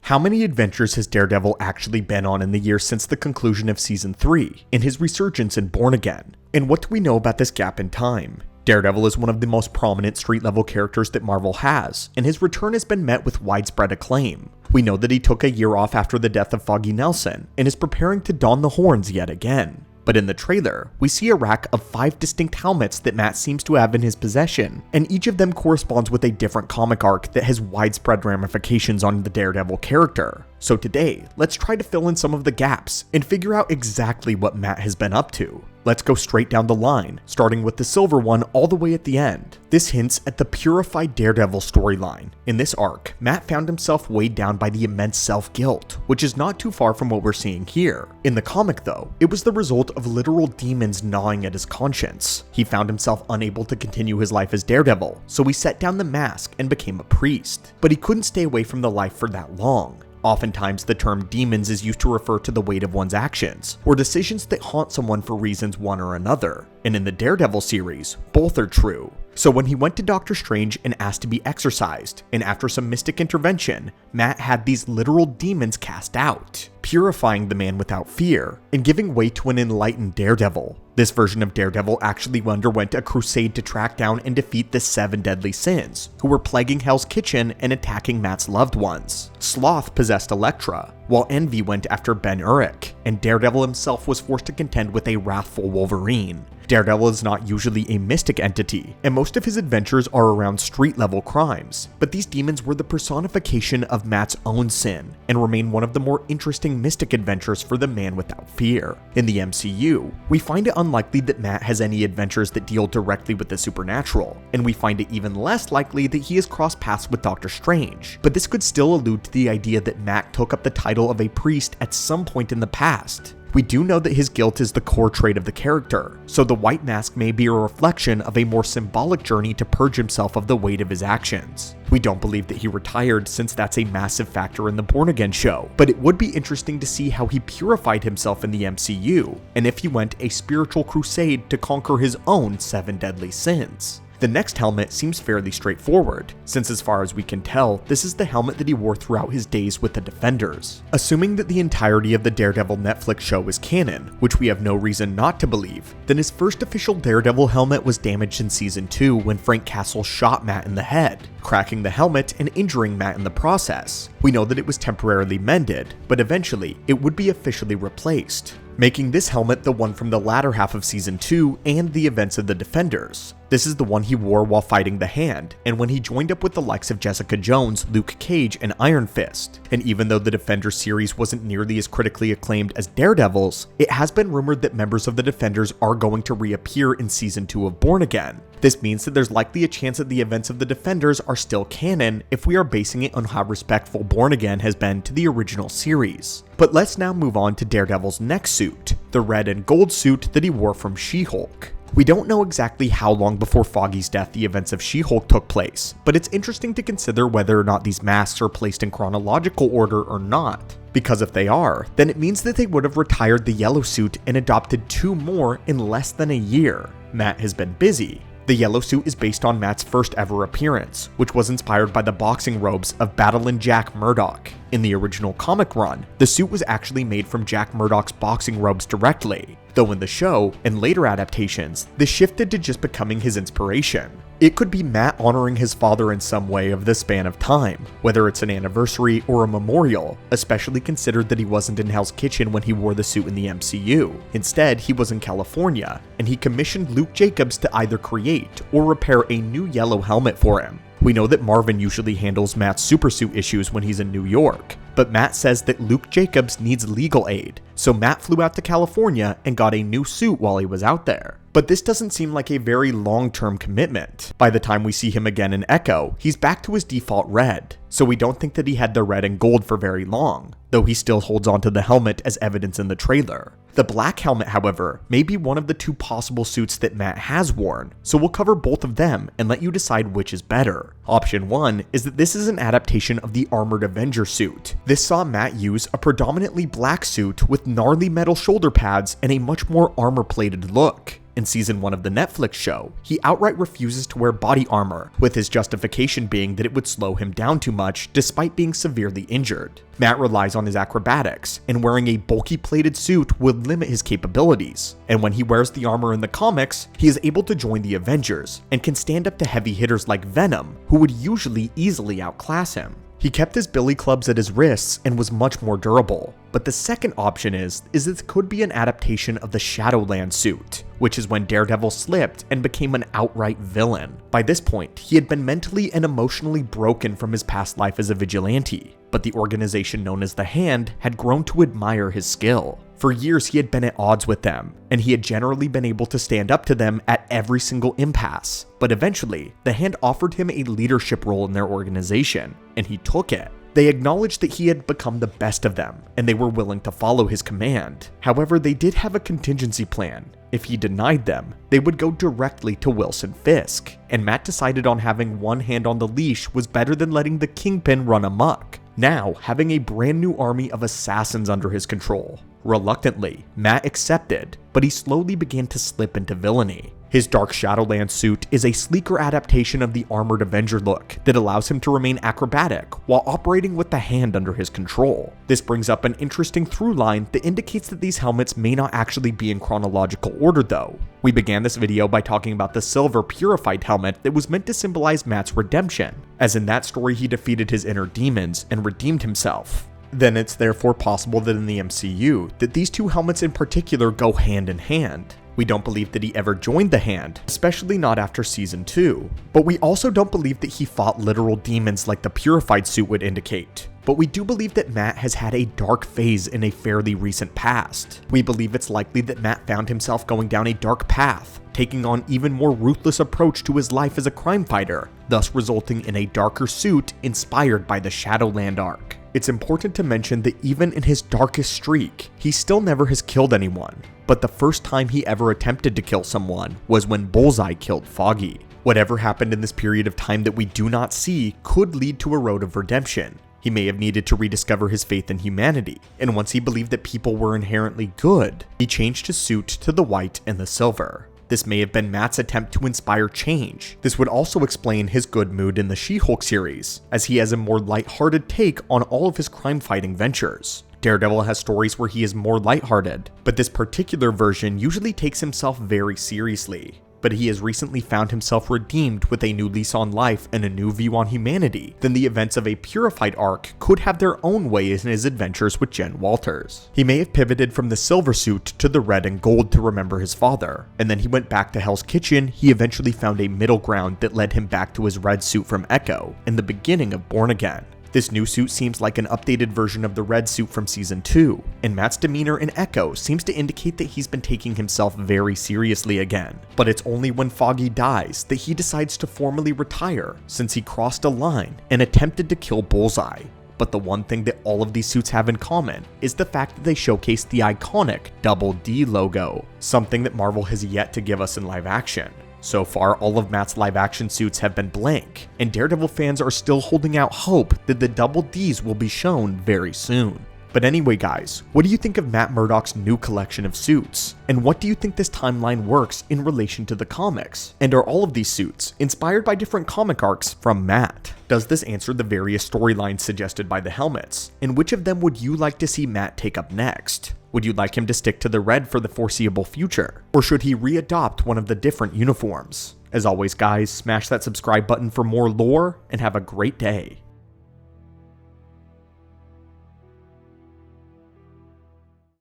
How many adventures has Daredevil actually been on in the years since the conclusion of Season 3, and his resurgence in Born Again? And what do we know about this gap in time? Daredevil is one of the most prominent street-level characters that Marvel has, and his return has been met with widespread acclaim. We know that he took a year off after the death of Foggy Nelson, and is preparing to don the horns yet again. But in the trailer, we see a rack of 5 distinct helmets that Matt seems to have in his possession, and each of them corresponds with a different comic arc that has widespread ramifications on the Daredevil character. So today, let's try to fill in some of the gaps and figure out exactly what Matt has been up to. Let's go straight down the line, starting with the silver one all the way at the end. This hints at the Purified Daredevil storyline. In this arc, Matt found himself weighed down by the immense self-guilt, which is not too far from what we're seeing here. In the comic though, it was the result of literal demons gnawing at his conscience. He found himself unable to continue his life as Daredevil, so he set down the mask and became a priest. But he couldn't stay away from the life for that long. Oftentimes, the term demons is used to refer to the weight of one's actions, or decisions that haunt someone for reasons one or another. And in the Daredevil series, both are true. So when he went to Doctor Strange and asked to be exorcised, and after some mystic intervention, Matt had these literal demons cast out, purifying the man without fear, and giving way to an enlightened Daredevil. This version of Daredevil actually underwent a crusade to track down and defeat the 7 deadly sins, who were plaguing Hell's Kitchen and attacking Matt's loved ones. Sloth possessed Elektra, while Envy went after Ben Urich, and Daredevil himself was forced to contend with a wrathful Wolverine. Daredevil is not usually a mystic entity, and most of his adventures are around street-level crimes, but these demons were the personification of Matt's own sin, and remain one of the more interesting mystic adventures for the man without fear. In the MCU, we find it unlikely that Matt has any adventures that deal directly with the supernatural, and we find it even less likely that he has crossed paths with Doctor Strange, but this could still allude to the idea that Matt took up the title of a priest at some point in the past. We do know that his guilt is the core trait of the character, so the white mask may be a reflection of a more symbolic journey to purge himself of the weight of his actions. We don't believe that he retired, since that's a massive factor in the Born Again show, but it would be interesting to see how he purified himself in the MCU, and if he went a spiritual crusade to conquer his own 7 deadly sins. The next helmet seems fairly straightforward, since as far as we can tell, this is the helmet that he wore throughout his days with the Defenders. Assuming that the entirety of the Daredevil Netflix show is canon, which we have no reason not to believe, then his first official Daredevil helmet was damaged in Season 2 when Frank Castle shot Matt in the head, cracking the helmet and injuring Matt in the process. We know that it was temporarily mended, but eventually it would be officially replaced, making this helmet the one from the latter half of Season 2 and the events of the Defenders. This is the one he wore while fighting the Hand, and when he joined up with the likes of Jessica Jones, Luke Cage, and Iron Fist. And even though the Defenders series wasn't nearly as critically acclaimed as Daredevil's, it has been rumored that members of the Defenders are going to reappear in Season 2 of Born Again. This means that there's likely a chance that the events of the Defenders are still canon if we are basing it on how respectful Born Again has been to the original series. But let's now move on to Daredevil's next suit, the red and gold suit that he wore from She-Hulk. We don't know exactly how long before Foggy's death the events of She-Hulk took place, but it's interesting to consider whether or not these masks are placed in chronological order or not. Because if they are, then it means that they would have retired the yellow suit and adopted 2 more in less than a year. Matt has been busy. The yellow suit is based on Matt's first ever appearance, which was inspired by the boxing robes of Battling Jack Murdoch. In the original comic run, the suit was actually made from Jack Murdoch's boxing robes directly, though in the show and later adaptations, this shifted to just becoming his inspiration. It could be Matt honoring his father in some way of this span of time, whether it's an anniversary or a memorial, especially considered that he wasn't in Hell's Kitchen when he wore the suit in the MCU. Instead, he was in California, and he commissioned Luke Jacobs to either create or repair a new yellow helmet for him. We know that Marvin usually handles Matt's supersuit issues when he's in New York, but Matt says that Luke Jacobs needs legal aid, so Matt flew out to California and got a new suit while he was out there. But this doesn't seem like a very long-term commitment. By the time we see him again in Echo, he's back to his default red, so we don't think that he had the red and gold for very long, though he still holds onto the helmet as evidence in the trailer. The black helmet, however, may be one of the 2 possible suits that Matt has worn, so we'll cover both of them and let you decide which is better. Option 1 is that this is an adaptation of the Armored Avenger suit. This saw Matt use a predominantly black suit with gnarly metal shoulder pads and a much more armor-plated look. in season 1 of the Netflix show, he outright refuses to wear body armor, with his justification being that it would slow him down too much despite being severely injured. Matt relies on his acrobatics, and wearing a bulky plated suit would limit his capabilities. And when he wears the armor in the comics, he is able to join the Avengers, and can stand up to heavy hitters like Venom, who would usually easily outclass him. He kept his billy clubs at his wrists and was much more durable. But the second option is this could be an adaptation of the Shadowland suit, which is when Daredevil slipped and became an outright villain. By this point, he had been mentally and emotionally broken from his past life as a vigilante, but the organization known as the Hand had grown to admire his skill. For years, he had been at odds with them, and he had generally been able to stand up to them at every single impasse. But eventually, the Hand offered him a leadership role in their organization, and he took it. They acknowledged that he had become the best of them, and they were willing to follow his command. However, they did have a contingency plan. If he denied them, they would go directly to Wilson Fisk, and Matt decided on having one hand on the leash was better than letting the Kingpin run amok. Now, having a brand new army of assassins under his control. Reluctantly, Matt accepted, but he slowly began to slip into villainy. His dark Shadowland suit is a sleeker adaptation of the armored Avenger look that allows him to remain acrobatic while operating with the Hand under his control. This brings up an interesting through line that indicates that these helmets may not actually be in chronological order though. We began this video by talking about the silver Purified helmet that was meant to symbolize Matt's redemption, as in that story he defeated his inner demons and redeemed himself. Then it's therefore possible that in the MCU, that these two helmets in particular go hand in hand. We don't believe that he ever joined the Hand, especially not after season 2. But we also don't believe that he fought literal demons like the Purified suit would indicate. But we do believe that Matt has had a dark phase in a fairly recent past. We believe it's likely that Matt found himself going down a dark path, taking on even more ruthless approach to his life as a crime fighter, thus resulting in a darker suit inspired by the Shadowland arc. It's important to mention that even in his darkest streak, he still never has killed anyone. But the first time he ever attempted to kill someone was when Bullseye killed Foggy. Whatever happened in this period of time that we do not see could lead to a road of redemption. He may have needed to rediscover his faith in humanity, and once he believed that people were inherently good, he changed his suit to the white and the silver. This may have been Matt's attempt to inspire change. This would also explain his good mood in the She-Hulk series, as he has a more lighthearted take on all of his crime-fighting ventures. Daredevil has stories where he is more lighthearted, but this particular version usually takes himself very seriously. But he has recently found himself redeemed with a new lease on life and a new view on humanity. Then the events of a Purified arc could have their own way in his adventures with Jen Walters. He may have pivoted from the silver suit to the red and gold to remember his father, and then he went back to Hell's Kitchen. He eventually found a middle ground that led him back to his red suit from Echo in the beginning of Born Again. This new suit seems like an updated version of the red suit from season 2, and Matt's demeanor in Echo seems to indicate that he's been taking himself very seriously again. But it's only when Foggy dies that he decides to formally retire, since he crossed a line and attempted to kill Bullseye. But the one thing that all of these suits have in common is the fact that they showcase the iconic Double D logo, something that Marvel has yet to give us in live action. So far, all of Matt's live-action suits have been blank, and Daredevil fans are still holding out hope that the Double Ds will be shown very soon. But anyway guys, what do you think of Matt Murdock's new collection of suits? And what do you think this timeline works in relation to the comics? And are all of these suits inspired by different comic arcs from Matt? Does this answer the various storylines suggested by the helmets? And which of them would you like to see Matt take up next? Would you like him to stick to the red for the foreseeable future? Or should he readopt one of the different uniforms? As always guys, smash that subscribe button for more lore, and have a great day.